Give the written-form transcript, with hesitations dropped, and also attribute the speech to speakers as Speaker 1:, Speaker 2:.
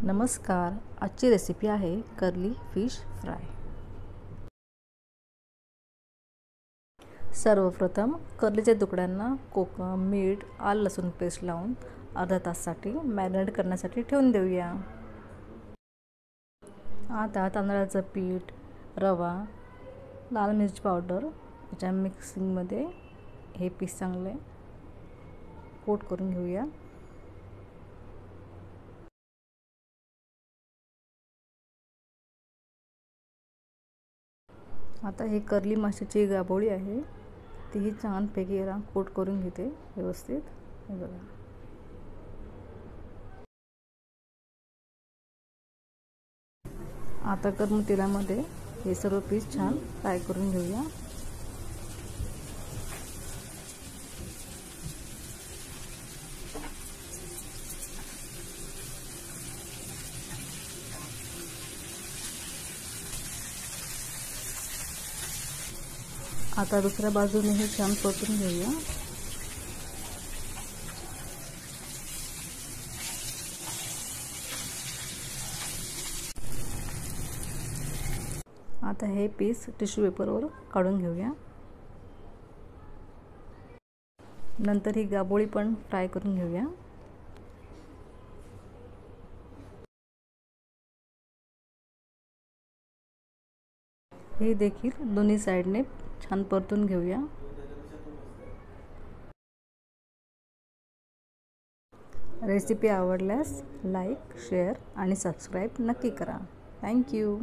Speaker 1: नमस्कार, आजची रेसिपी आहे कर्ली फिश फ्राय। सर्वप्रथम कर्लीच्या तुकड्यांना कोकम, मीठ, आलं लसूण पेस्ट लावून अर्धा तासासाठी मॅरिनेट करण्यासाठी ठेवून देऊया। आता तांदळाचं पीठ, रवा, लाल मिरची पावडर याच्या मिक्सिंगमध्ये हे पीस चांगले कोट करून घेऊया। आता हे कर्ली माशाची गाभोळी आहे, तीही छानपैकी याला कोट करून घेते व्यवस्थित। हे बघा, आता गरम तेलामध्ये हे सर्व पीस छान फ्राय करून घेऊया। आता दुसऱ्या बाजूने हे छान परतून घेऊया। आता हे पीस टिश्यू पेपरवर काढून घेऊया। नंतर ही गाभोळी पण फ्राय करून घेऊया। हे देखील दोन्ही साइडने छान परतून घेऊया। रेसिपी आवडल्यास लाईक, शेअर आणि सबस्क्राईब नक्की करा। थँक्यू।